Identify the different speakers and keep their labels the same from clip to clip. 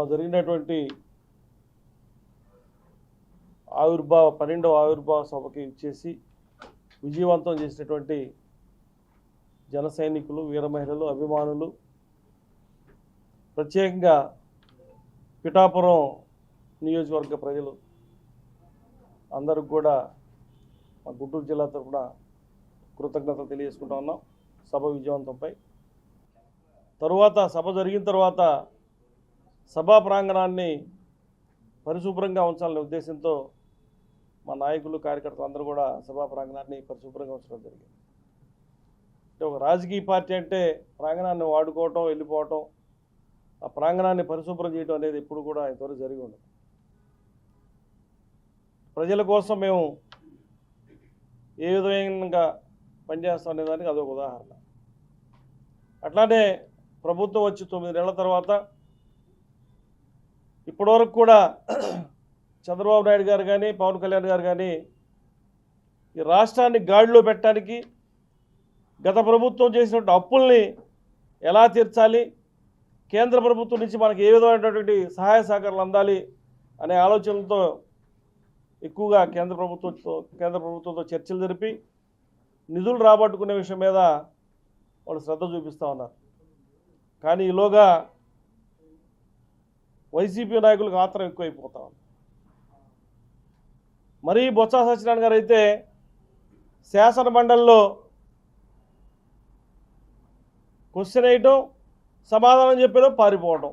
Speaker 1: మొన్న జరిగినటువంటి ఆవిర్భావ 12వ ఆవిర్భావ సభకి ఇచ్చేసి విజయవంతం చేసినటువంటి జన సైనికులు, వీర మహిళలు, అభిమానులు, ప్రత్యేకంగా పిఠాపురం నియోజకవర్గ ప్రజలు అందరికి కూడా మా గుంటూరు జిల్లా తరఫున కృతజ్ఞతలు తెలియజేసుకుంటా ఉన్నాం సభ విజయవంతంపై. తరువాత సభ జరిగిన తర్వాత సభా ప్రాంగణాన్ని పరిశుభ్రంగా ఉంచాలనే ఉద్దేశంతో మా నాయకులు, కార్యకర్తలు అందరూ కూడా సభా ప్రాంగణాన్ని పరిశుభ్రంగా ఉంచడం జరిగింది. అంటే ఒక రాజకీయ పార్టీ అంటే ప్రాంగణాన్ని వాడుకోవటం, వెళ్ళిపోవటం, ఆ ప్రాంగణాన్ని పరిశుభ్రం చేయడం అనేది ఎప్పుడు కూడా ఇంతవరకు జరిగి ఉండదు. ప్రజల కోసం మేము ఏ విధంగా పనిచేస్తాం అనేదానికి అదొక ఉదాహరణ. అట్లానే ప్రభుత్వం వచ్చి 9 నెలల తర్వాత ఇప్పటివరకు కూడా చంద్రబాబు నాయుడు గారు కానీ, పవన్ కళ్యాణ్ గారు కానీ ఈ రాష్ట్రాన్ని గాడిలో పెట్టడానికి గత ప్రభుత్వం చేసినటువంటి అప్పుల్ని ఎలా తీర్చాలి, కేంద్ర ప్రభుత్వం నుంచి మనకి ఏ విధమైనటువంటి సహాయ సహకారాలు అందాలి అనే ఆలోచనలతో ఎక్కువగా కేంద్ర ప్రభుత్వంతో చర్చలు జరిపి నిధులు రాబట్టుకునే విషయం మీద వాళ్ళు శ్రద్ధ చూపిస్తూ ఉన్నారు. కానీ ఈలోగా వైసీపీ నాయకులకు ఆత్రం ఎక్కువైపోతా ఉంది. మరీ బొత్స సత్యనారాయణ గారు అయితే శాసన మండలిలో క్వశ్చన్ వేయటం, సమాధానం చెప్పేదో పారిపోవటం.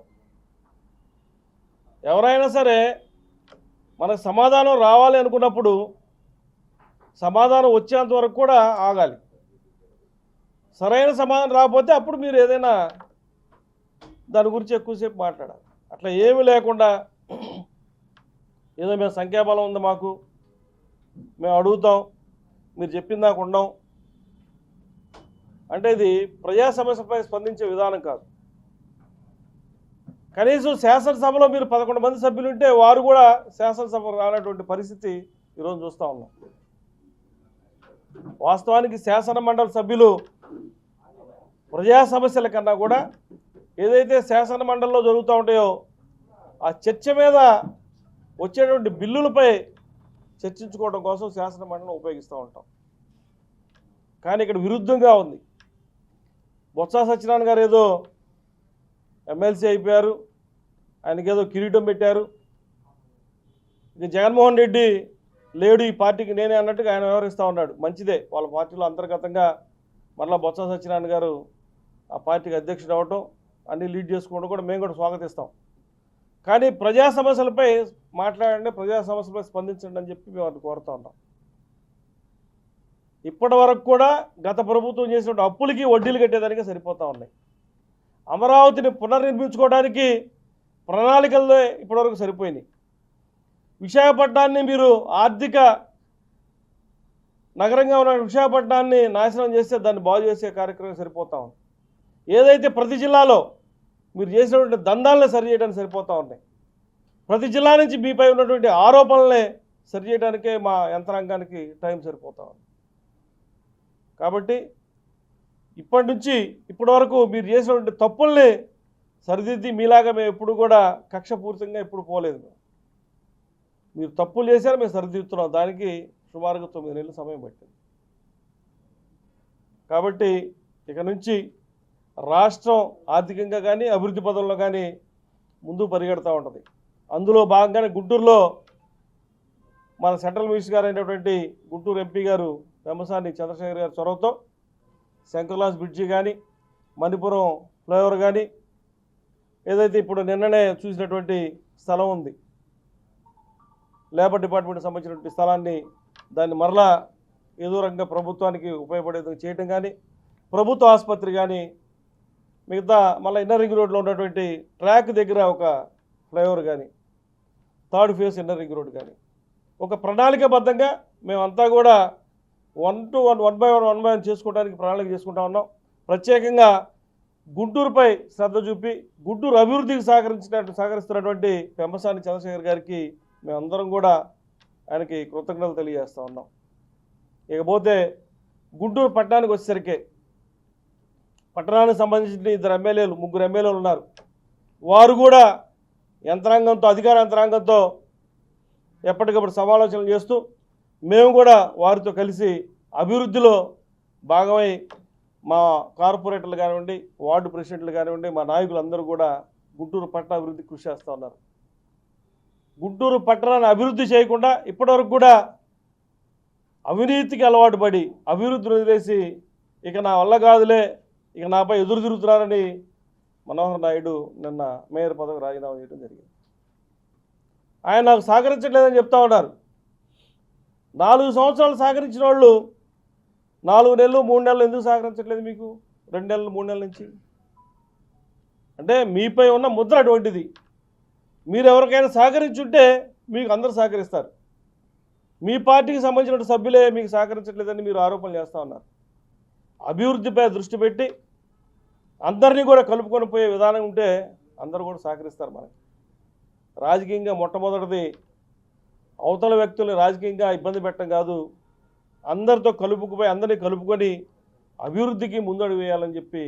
Speaker 1: ఎవరైనా సరే మనకు సమాధానం రావాలి అనుకున్నప్పుడు సమాధానం వచ్చేంత వరకు కూడా ఆగాలి. సరైన సమాధానం రాకపోతే అప్పుడు మీరు ఏదైనా దాని గురించి ఎక్కువసేపు మాట్లాడాలి. అట్లా ఏమీ లేకుండా ఏదో మేము సంఖ్యాబలం ఉంది, మాకు మేము అడుగుతాం, మీరు చెప్పిన దాకా ఉండం అంటే ఇది ప్రజా సమస్యపై స్పందించే విధానం కాదు. కనీసం శాసనసభలో మీరు 11 మంది సభ్యులు ఉంటే వారు కూడా శాసనసభ రానటువంటి పరిస్థితి ఈరోజు చూస్తూ ఉన్నాం. వాస్తవానికి శాసన మండలి సభ్యులు ప్రజా సమస్యల కన్నా కూడా ఏదైతే శాసన మండలిలో జరుగుతూ ఉంటాయో ఆ చర్చ మీద వచ్చేటువంటి బిల్లులపై చర్చించుకోవడం కోసం శాసన మండలిని ఉపయోగిస్తూ ఉంటాం. కానీ ఇక్కడ విరుద్ధంగా ఉంది. బొత్స సత్యనారాయణ గారు ఏదో ఎమ్మెల్సీ అయిపోయారు, ఆయనకేదో కిరీటం పెట్టారు. ఇక జగన్మోహన్ రెడ్డి లేడు ఈ పార్టీకి నేనే అన్నట్టుగా ఆయన వ్యవహరిస్తూ ఉన్నాడు. మంచిదే, వాళ్ళ పార్టీలో అంతర్గతంగా మరలా బొత్స సత్యనారాయణ గారు ఆ పార్టీకి అధ్యక్షుడు అవ్వటం, అన్నీ లీడ్ చేసుకోవడం కూడా మేము కూడా స్వాగతిస్తాం. కానీ ప్రజా సమస్యలపై మాట్లాడండి, ప్రజా సమస్యలపై స్పందించండి అని చెప్పి మేము వాటిని కోరుతూ ఉన్నాం. ఇప్పటి వరకు కూడా గత ప్రభుత్వం చేసిన అప్పులకి వడ్డీలు కట్టేదానికి సరిపోతూ ఉన్నాయి. అమరావతిని పునర్నిర్మించుకోవడానికి ప్రణాళికల్లో ఇప్పటివరకు సరిపోయినాయి. విశాఖపట్నాన్ని మీరు ఆర్థిక నగరంగా ఉన్న విశాఖపట్నాన్ని నాశనం చేస్తే దాన్ని బాగు చేసే కార్యక్రమం సరిపోతూ ఉంది. ఏదైతే ప్రతి జిల్లాలో మీరు చేసినటువంటి దందాలని సరిచేయడానికి సరిపోతూ ఉన్నాయి. ప్రతి జిల్లా నుంచి మీపై ఉన్నటువంటి ఆరోపణలనే సరిచేయడానికే మా యంత్రాంగానికి టైం సరిపోతూ ఉంది. కాబట్టి ఇప్పటి నుంచి ఇప్పటి వరకు మీరు చేసినటువంటి తప్పుల్ని సరిదిద్ది మీలాగా మేము ఎప్పుడు కూడా కక్షపూరితంగా ఎప్పుడు పోలేదు. మీరు తప్పులు చేశారు, మేము సరిదిద్దుతున్నాం. దానికి సుమారుగా 9 నెలల సమయం పట్టింది. కాబట్టి ఇక నుంచి రాష్ట్రం ఆర్థికంగా కానీ అభివృద్ధి పదంలో కానీ ముందు పరిగెడుతూ ఉంటుంది. అందులో భాగంగానే గుంటూరులో మన సెంట్రల్ మినిస్టర్ గారు అయినటువంటి గుంటూరు ఎంపీ గారు పెమ్మసాని చంద్రశేఖర్ గారి చొరవతో శంకర్లాస్ బ్రిడ్జి కానీ, మణిపురం ఫ్లైఓవర్ కానీ, ఏదైతే ఇప్పుడు నిన్ననే చూసినటువంటి స్థలం ఉంది లేబర్ డిపార్ట్మెంట్కి సంబంధించినటువంటి స్థలాన్ని, దాన్ని మరలా ఏదో రకంగా ప్రభుత్వానికి ఉపయోగపడేది చేయటం కానీ, ప్రభుత్వ ఆసుపత్రి కానీ, మిగతా మళ్ళీ ఇన్నర్ రింగ్ రోడ్లో ఉన్నటువంటి ట్రాక్ దగ్గర ఒక ఫ్లైఓవర్ కానీ, 3rd phase inner ring road కానీ, ఒక ప్రణాళికాబద్ధంగా మేమంతా కూడా 1 by 1 చేసుకోవడానికి ప్రణాళిక చేసుకుంటా ఉన్నాం. ప్రత్యేకంగా గుంటూరుపై శ్రద్ధ చూపి గుంటూరు అభివృద్ధికి సహకరిస్తున్నటువంటి పెమ్మసాని చంద్రశేఖర్ గారికి మేమందరం కూడా ఆయనకి కృతజ్ఞతలు తెలియజేస్తూ ఉన్నాం. ఇకపోతే గుంటూరు పట్టణానికి వచ్చేసరికి పట్టణానికి సంబంధించిన 2 ఎమ్మెల్యేలు 3 ఎమ్మెల్యేలు ఉన్నారు. వారు కూడా యంత్రాంగంతో, అధికార యంత్రాంగంతో ఎప్పటికప్పుడు సమాలోచనలు చేస్తూ మేము కూడా వారితో కలిసి అభివృద్ధిలో భాగమై మా కార్పొరేటర్లు కానివ్వండి, వార్డు ప్రెసిడెంట్లు కానివ్వండి, మా నాయకులందరూ కూడా గుంటూరు పట్టణ అభివృద్ధికి కృషి చేస్తూ ఉన్నారు. గుంటూరు పట్టణాన్ని అభివృద్ధి చేయకుండా ఇప్పటివరకు కూడా అవినీతికి అలవాటు పడి అభివృద్ధిని వదిలేసి ఇక నా వల్ల కాదులే, ఇక నాపై ఎదురు తిరుగుతున్నారని మనోహర్ నాయుడు నిన్న మేయర్ పదవి రాజీనామా చేయడం జరిగింది. ఆయన నాకు సహకరించట్లేదని చెప్తా ఉన్నారు. 4 సంవత్సరాలు సహకరించిన వాళ్ళు 4 నెలలు 3 నెలలు ఎందుకు సహకరించట్లేదు మీకు? 2 నెలలు 3 నెలల నుంచి అంటే మీపై ఉన్న ముద్ర అటువంటిది. మీరు ఎవరికైనా సహకరించుంటే మీకు అందరూ సహకరిస్తారు. మీ పార్టీకి సంబంధించిన సభ్యులే మీకు సహకరించట్లేదని మీరు ఆరోపణలు చేస్తూ ఉన్నారు. అభివృద్ధిపై దృష్టి పెట్టి అందరినీ కూడా కలుపుకొని పోయే విధానం ఉంటే అందరూ కూడా సహకరిస్తారు. మనకి రాజకీయంగా మొట్టమొదటిది అవతల వ్యక్తుల్ని రాజకీయంగా ఇబ్బంది పెట్టడం కాదు, అందరితో కలుపుకుపోయి అందరినీ కలుపుకొని అభివృద్ధికి ముందడుగు వేయాలని చెప్పి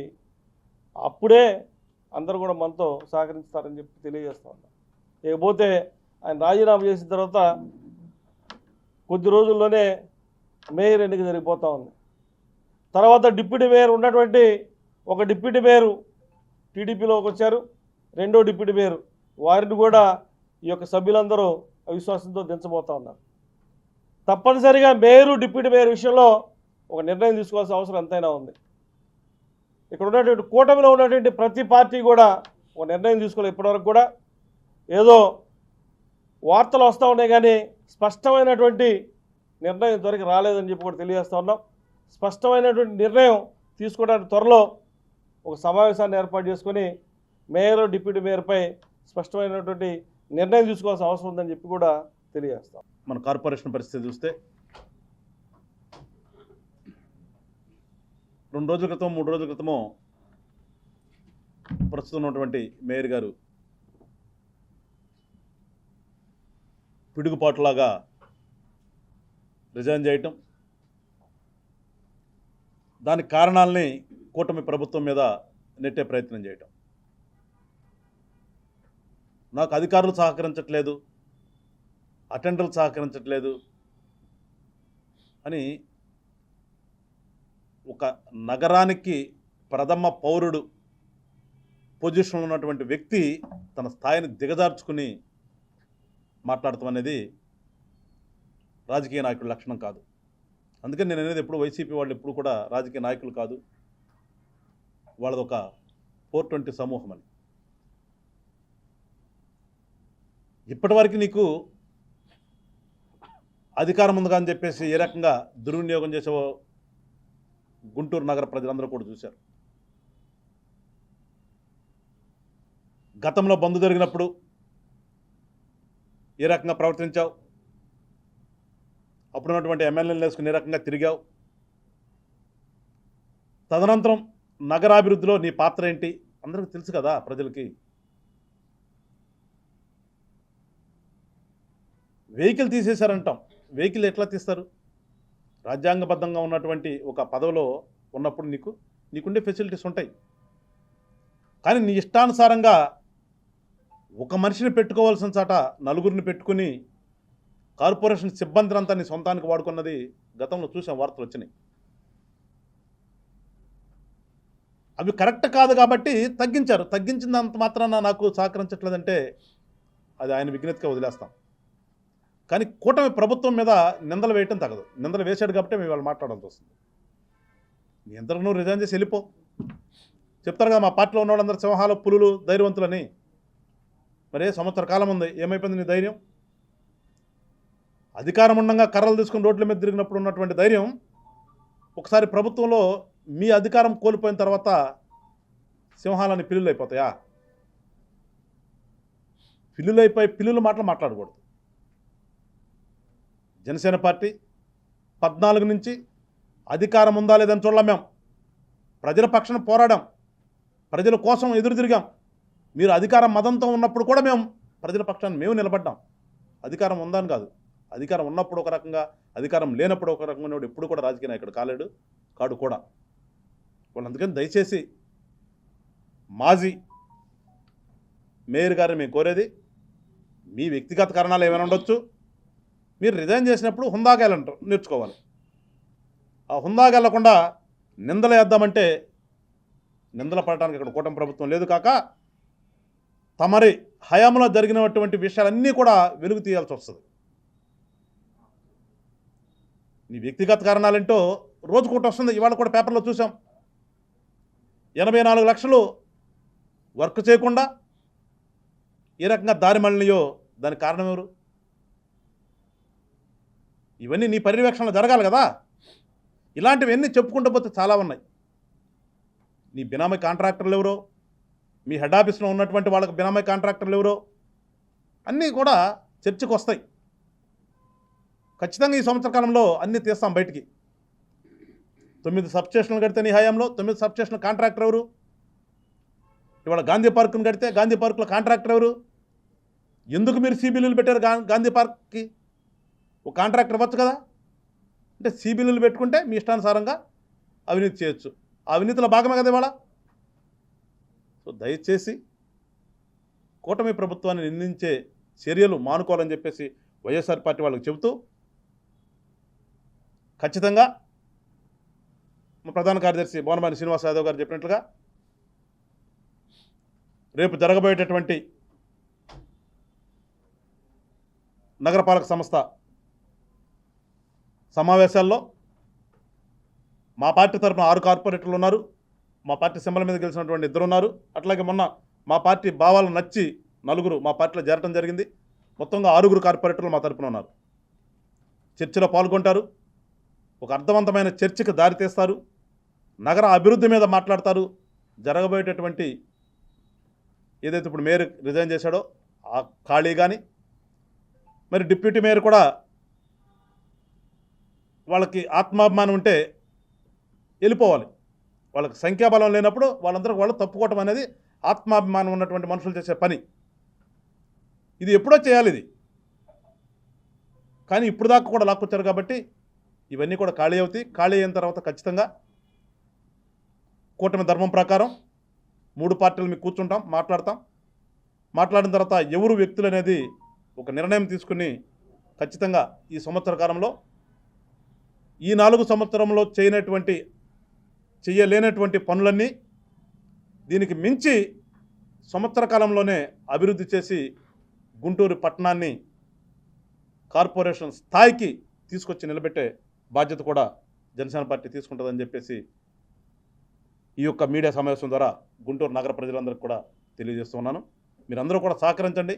Speaker 1: అప్పుడే అందరూ కూడా మనతో సహకరిస్తారని చెప్పి తెలియజేస్తూ ఉన్నారు. ఇకపోతే ఆయన రాజీనామా చేసిన తర్వాత కొద్ది రోజుల్లోనే మేయర్ ఎన్నిక జరిగిపోతూ ఉంది. తర్వాత డిప్యూటీ మేయర్ ఉన్నటువంటి ఒక డిప్యూటీ మేయరు టీడీపీలోకి వచ్చారు, రెండో డిప్యూటీ మేయరు, వారిని కూడా ఈ యొక్క సభ్యులందరూ అవిశ్వాసంతో దించబోతూ ఉన్నారు. తప్పనిసరిగా మేయరు డిప్యూటీ మేయర్ విషయంలో ఒక నిర్ణయం తీసుకోవాల్సిన అవసరం ఎంతైనా ఉంది. ఇక్కడ ఉన్నటువంటి కూటమిలో ఉన్నటువంటి ప్రతి పార్టీ కూడా ఒక నిర్ణయం తీసుకోలేదు ఇప్పటివరకు కూడా. ఏదో వార్తలు వస్తూ ఉన్నాయి కానీ స్పష్టమైనటువంటి నిర్ణయం ఇంతవరకు రాలేదని చెప్పి కూడా తెలియజేస్తూ ఉన్నాం. స్పష్టమైనటువంటి నిర్ణయం తీసుకోవడానికి త్వరలో ఒక సమావేశాన్ని ఏర్పాటు చేసుకొని మేయర్ డిప్యూటీ మేయర్పై స్పష్టమైనటువంటి నిర్ణయం తీసుకోవాల్సిన అవసరం ఉందని చెప్పి కూడా తెలియజేస్తాం.
Speaker 2: మన కార్పొరేషన్ పరిస్థితి చూస్తే 2 రోజుల క్రితం 3 రోజుల క్రితము ప్రస్తుతం ఉన్నటువంటి మేయర్ గారు పిడుగుపాటులాగా రిజైన్ చేయటం, దానికి కారణాలని కూటమి ప్రభుత్వం మీద నెట్టే ప్రయత్నం చేయటం, నాకు అధికారులు సహకరించట్లేదు, అటెండర్లు సహకరించట్లేదు అని ఒక నగరానికి ప్రథమ పౌరుడు పొజిషన్లో ఉన్నటువంటి వ్యక్తి తన స్థాయిని దిగజార్చుకుని మాట్లాడటం అనేది రాజకీయ నాయకుల లక్షణం కాదు. అందుకని నేను అనేది ఎప్పుడు వైసీపీ వాళ్ళు ఎప్పుడు కూడా రాజకీయ నాయకులు కాదు, వాళ్ళది ఒక 420 సమూహం అని. ఇప్పటివరకు నీకు అధికారం ఉందిగా అని చెప్పేసి ఏ రకంగా దుర్వినియోగం చేసేవో గుంటూరు నగర ప్రజలందరూ కూడా చూశారు. గతంలో బంద్ జరిగినప్పుడు ఏ రకంగా ప్రవర్తించావు, అప్పుడున్నటువంటి ఎమ్మెల్యేలు వేసుకుని ఏ రకంగా తిరిగావు, తదనంతరం నగరాభివృద్ధిలో నీ పాత్ర ఏంటి అందరికీ తెలుసు కదా ప్రజలకి. వెహికల్ తీసేశారంటాం, వెహికల్ ఎట్లా తీస్తారు? రాజ్యాంగబద్ధంగా ఉన్నటువంటి ఒక పదవిలో ఉన్నప్పుడు నీకుండే ఫెసిలిటీస్ ఉంటాయి. కానీ నీ ఇష్టానుసారంగా ఒక మనిషిని పెట్టుకోవాల్సిన చాట నలుగురిని పెట్టుకుని కార్పొరేషన్ సిబ్బందినంతా నీ సొంతానికి వాడుకున్నది గతంలో చూసాం, వార్తలు వచ్చినాయి. అవి కరెక్ట్ కాదు కాబట్టి తగ్గించారు. తగ్గించినంత మాత్రాన నాకు సహకరించట్లేదంటే అది ఆయన విజ్ఞతగా వదిలేస్తాం. కానీ కూటమి ప్రభుత్వం మీద నిందలు వేయటం తగదు. నిందలు వేశాడు కాబట్టి మేము వాళ్ళు మాట్లాడాల్సి వస్తుంది. నీ ఎంతకు నువ్వు రిజైన్ చేసి వెళ్ళిపో. చెప్తారు కదా మా పార్టీలో ఉన్న వాళ్ళందరూ సింహాలు పులులు ధైర్యవంతులని. మరే సంవత్సర కాలం ఉంది, ఏమైపోయింది నీ ధైర్యం? అధికారం ఉండగా కర్రలు తీసుకుని రోడ్ల మీద తిరిగినప్పుడు ఉన్నటువంటి ధైర్యం ఒకసారి ప్రభుత్వంలో మీ అధికారం కోల్పోయిన తర్వాత సింహాలని పిల్లులు అయిపోతాయా? పిల్లులైపోయి పిల్లుల మాటలు మాట్లాడకూడదు. జనసేన పార్టీ 14 నుంచి అధికారం ఉందా లేదని చూడలేం. మేము ప్రజల పక్షాన పోరాడాం, ప్రజల కోసం ఎదురు తిరిగాం. మీరు అధికారం మదంతో ఉన్నప్పుడు కూడా మేము ప్రజల పక్షాన్ని మేము నిలబడ్డాం. అధికారం ఉందని కాదు, అధికారం ఉన్నప్పుడు ఒక రకంగా, అధికారం లేనప్పుడు ఒక రకంగా ఎప్పుడు కూడా రాజకీయ నాయకుడు కాడు కూడా. వాళ్ళు అందుకని దయచేసి మాజీ మేయర్ గారిని మేము కోరేది, మీ వ్యక్తిగత కారణాలు ఏమైనా ఉండొచ్చు. మీరు రిజైన్ చేసినప్పుడు హుందాగా నేర్చుకోవాలి. ఆ హుందాగా వెళ్లకుండా నిందలు వేద్దామంటే నిందలు పడటానికి ఇక్కడ కూటమి ప్రభుత్వం లేదు. కాక తమరి హయాంలో జరిగినటువంటి విషయాలన్నీ కూడా వెలుగు తీయాల్సి వస్తుంది. నీ వ్యక్తిగత కారణాలేంటో రోజుకోటి వస్తుంది. ఇవాళ కూడా పేపర్లో చూసాం, 84 లక్షలు వర్క్ చేయకుండా ఏ రకంగా దారి మళ్ళినయో దానికి కారణం ఎవరు? ఇవన్నీ నీ పర్యవేక్షణలో జరగాలి కదా. ఇలాంటివన్నీ చెప్పుకుంటూ పోతే చాలా ఉన్నాయి. నీ బినామీ కాంట్రాక్టర్లు ఎవరో, మీ హెడ్ ఆఫీస్లో ఉన్నటువంటి వాళ్ళకి బినామీ కాంట్రాక్టర్లు ఎవరో అన్నీ కూడా చర్చకు వస్తాయి. ఖచ్చితంగా ఈ సంవత్సర కాలంలో అన్నీ తీస్తాం బయటికి. 9 సబ్స్టేషన్లు కడితే నీ హయాంలో 9 సబ్స్టేషన్ల కాంట్రాక్టర్ ఎవరు? ఇవాళ గాంధీ పార్కును కడితే గాంధీ పార్కులో కాంట్రాక్టర్ ఎవరు? ఎందుకు మీరు సిబిల్లులు పెట్టారు గాంధీ పార్క్కి? ఒక కాంట్రాక్టర్ ఇవ్వచ్చు కదా. అంటే సిబిల్లులు పెట్టుకుంటే మీ ఇష్టానుసారంగా అవినీతి చేయొచ్చు. ఆ అవినీతిలో భాగమే కదా ఇవాళ. సో దయచేసి కూటమి ప్రభుత్వాన్ని నిందించే చర్యలు మానుకోవాలని చెప్పేసి వైఎస్ఆర్ పార్టీ వాళ్ళకి చెబుతూ, ఖచ్చితంగా మా ప్రధాన కార్యదర్శి బోనమాని శ్రీనివాస్ యాదవ్ గారు చెప్పినట్లుగా రేపు జరగబోయేటటువంటి నగరపాలక సంస్థ సమావేశాల్లో మా పార్టీ తరఫున 6 కార్పొరేటర్లు ఉన్నారు. మా పార్టీ సింబల్ మీద గెలిచినటువంటి 2 ఉన్నారు. అట్లాగే మొన్న మా పార్టీ భావాలు నచ్చి 4 మా పార్టీలో చేరటం జరిగింది. మొత్తంగా 6 కార్పొరేటర్లు మా తరఫున ఉన్నారు. చర్చలో పాల్గొంటారు. ఒక అర్థవంతమైన చర్చకు దారితీస్తారు. నగర అభివృద్ధి మీద మాట్లాడతారు. జరగబోయేటటువంటి ఏదైతే ఇప్పుడు మేయర్ రిజైన్ చేశాడో ఆ ఖాళీ కానీ, మరి డిప్యూటీ మేయర్ కూడా వాళ్ళకి ఆత్మాభిమానం ఉంటే వెళ్ళిపోవాలి. వాళ్ళకి సంఖ్యాబలం లేనప్పుడు వాళ్ళందరూ వాళ్ళు తప్పుకోవటం అనేది ఆత్మాభిమానం ఉన్నటువంటి మనుషులు చేసే పని. ఇది ఎప్పుడో చేయాలి ఇది, కానీ ఇప్పుడు దాకా కూడా లాక్కొచ్చారు కాబట్టి ఇవన్నీ కూడా ఖాళీ అవుతాయి. ఖాళీ అయిన తర్వాత ఖచ్చితంగా కూటమి ధర్మం ప్రకారం 3 పార్టీలు మీకు కూర్చుంటాం, మాట్లాడిన తర్వాత ఎవరు వ్యక్తులు అనేది ఒక నిర్ణయం తీసుకుని ఖచ్చితంగా ఈ సంవత్సర కాలంలో ఈ 4 సంవత్సరంలో చేయలేనటువంటి పనులన్నీ దీనికి మించి సంవత్సర కాలంలోనే అభివృద్ధి చేసి గుంటూరు పట్టణాన్ని కార్పొరేషన్ స్థాయికి తీసుకొచ్చి నిలబెట్టే బాధ్యత కూడా జనసేన పార్టీ తీసుకుంటుందని చెప్పేసి ఈ యొక్క మీడియా సమావేశం ద్వారా గుంటూరు నగర ప్రజలందరికీ కూడా తెలియజేస్తున్నాను. మీరందరూ కూడా సహకరించండి.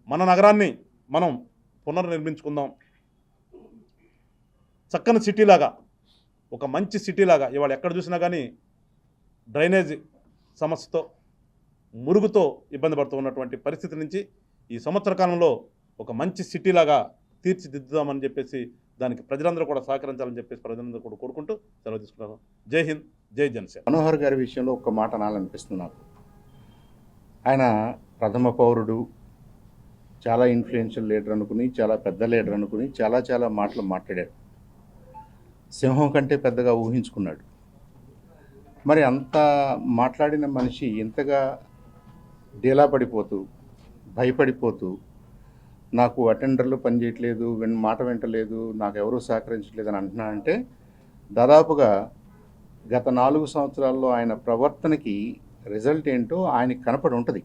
Speaker 2: మన నగరాన్ని మనం పునర్నిర్మించుకుందాం. చక్కని సిటీలాగా, ఒక మంచి సిటీలాగా. ఇవాళ ఎక్కడ చూసినా కానీ డ్రైనేజ్ సమస్యతో, మురుగుతో ఇబ్బంది పడుతూ ఉన్నటువంటి పరిస్థితి నుంచి ఈ సంవత్సర కాలంలో ఒక మంచి సిటీలాగా తీర్చిదిద్దుదామని చెప్పేసి దానికి ప్రజలందరూ కూడా సహకరించాలని చెప్పేసి ప్రజలందరూ కూడా కోరుకుంటూ సెలవు తీసుకున్నాను. జై హింద్, జై జనసేన.
Speaker 3: మనోహర్ గారి విషయంలో ఒక్క మాట అనాలనిపిస్తుంది నాకు. ఆయన ప్రథమ పౌరుడు, చాలా ఇన్ఫ్లుయెన్షియల్ లీడర్ అనుకుని, చాలా పెద్ద లీడర్ అనుకుని చాలా మాటలు మాట్లాడాడు. సింహం కంటే పెద్దగా ఊహించుకున్నాడు. మరి అంత మాట్లాడిన మనిషి ఇంతగా డీలా పడిపోతూ, భయపడిపోతూ, నాకు అటెండర్లు పనిచేయట్లేదు, మాట వింటలేదు, నాకు ఎవరూ సహకరించట్లేదు అని అంటున్నానంటే దాదాపుగా గత 4 సంవత్సరాల్లో ఆయన ప్రవర్తనకి రిజల్ట్ ఏంటో ఆయనకి కనపడి ఉంటుంది.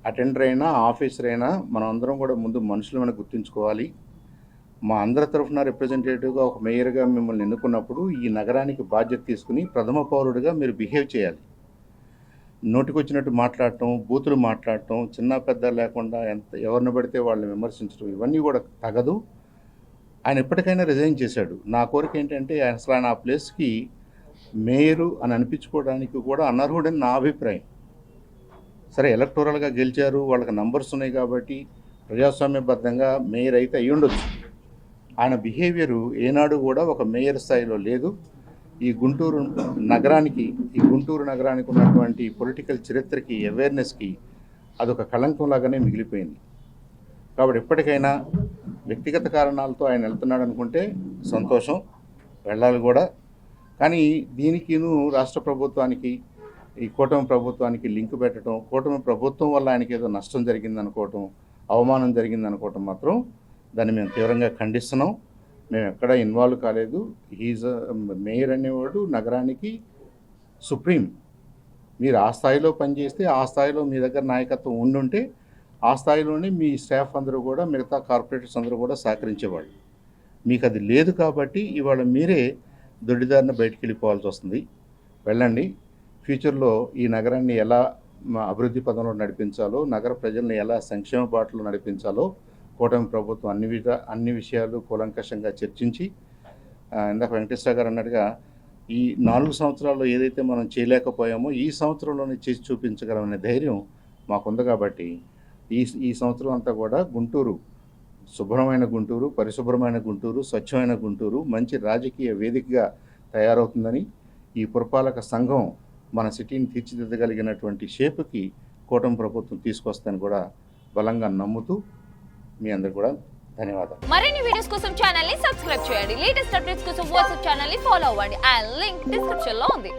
Speaker 3: అటెండర్ అయినా ఆఫీసర్ అయినా మనం అందరం కూడా ముందు మనుషులను గుర్తుంచుకోవాలి. మా అందరి తరఫున రిప్రజెంటేటివ్గా ఒక మేయర్గా మిమ్మల్ని ఎన్నుకున్నప్పుడు ఈ నగరానికి బాధ్యత తీసుకుని ప్రథమ పౌరుడిగా మీరు బిహేవ్ చేయాలి. నోటికొచ్చినట్టు మాట్లాడటం, బూతులు మాట్లాడటం, చిన్న పెద్ద లేకుండా ఎవరిని పడితే వాళ్ళని విమర్శించడం, ఇవన్నీ కూడా తగదు. ఆయన ఎప్పటికైనా రిజైన్ చేశాడు. నా కోరిక ఏంటంటే అసలు ఆయన ఆ ప్లేస్కి మేయరు అని అనిపించుకోవడానికి కూడా అనర్హుడని నా అభిప్రాయం. సరే, ఎలక్టోరల్గా గెలిచారు, వాళ్ళకి నంబర్స్ ఉన్నాయి కాబట్టి ప్రజాస్వామ్యబద్ధంగా మేయర్ అయితే అయ్యి ఉండొచ్చు. ఆయన బిహేవియరు ఏనాడు కూడా ఒక మేయర్ స్థాయిలో లేదు. ఈ గుంటూరు నగరానికి ఉన్నటువంటి పొలిటికల్ చరిత్రకి, అవేర్నెస్కి అదొక కళంకంలాగానే మిగిలిపోయింది. కాబట్టి ఎప్పటికైనా వ్యక్తిగత కారణాలతో ఆయన వెళ్తున్నాడు అనుకుంటే సంతోషం, వెళ్ళాలి కూడా. కానీ దీనికిను రాష్ట్ర ప్రభుత్వానికి ఈ కూటమి ప్రభుత్వానికి లింక్ పెట్టడం, కూటమి ప్రభుత్వం వల్ల ఆయనకి ఏదో నష్టం జరిగిందనుకోవటం, అవమానం జరిగిందనుకోవటం మాత్రం దాన్ని మేము తీవ్రంగా ఖండిస్తున్నాం. మేము ఎక్కడ ఇన్వాల్వ్ కాలేదు. హీజ్ మేయర్ అనేవాడు నగరానికి సుప్రీం. మీరు ఆ స్థాయిలో పనిచేస్తే, ఆ స్థాయిలో మీ దగ్గర నాయకత్వం ఉండుంటే, ఆ స్థాయిలోనే మీ స్టాఫ్ అందరూ కూడా, మిగతా కార్పొరేటర్స్ అందరూ కూడా సహకరించేవాళ్ళు. మీకు అది లేదు కాబట్టి ఇవాళ మీరే దొడ్డిదారిన బయటికి వెళ్ళిపోవాల్సి వస్తుంది. వెళ్ళండి. ఫ్యూచర్లో ఈ నగరాన్ని ఎలా అభివృద్ధి పదంలో నడిపించాలో, నగర ప్రజల్ని ఎలా సంక్షేమ బాటలో నడిపించాలో కూటమి ప్రభుత్వం అన్ని విషయాలు కూలంకషంగా చర్చించి, ఇందాక వెంకటేశ్వర గారు అన్నట్టుగా ఈ 4 సంవత్సరాల్లో ఏదైతే మనం చేయలేకపోయామో ఈ సంవత్సరంలోనే చేసి చూపించగలమనే ధైర్యం మాకుంది. కాబట్టి ఈ సంవత్సరం అంతా కూడా గుంటూరు శుభ్రమైన గుంటూరు, పరిశుభ్రమైన గుంటూరు, స్వచ్ఛమైన గుంటూరు మంచి రాజకీయ వేదికగా తయారవుతుందని, ఈ పురపాలక సంఘం మన సిటీని తీర్చిదిద్దగలిగినటువంటి షేపుకి కూటమి ప్రభుత్వం తీసుకొస్తుందని కూడా బలంగా నమ్ముతూ మీ అందరు కూడా ధన్యవాదాలు.
Speaker 4: మరిన్ని వీడియోస్ కోసం ఛానల్ ని సబ్స్క్రైబ్ చేయండి. లేటెస్ట్ అప్డేట్స్ కోసం వాట్సాప్ ఛానల్ ని ఫాలో అవ్వండి. ఆ లింక్ డిస్క్రిప్షన్ లో ఉంది.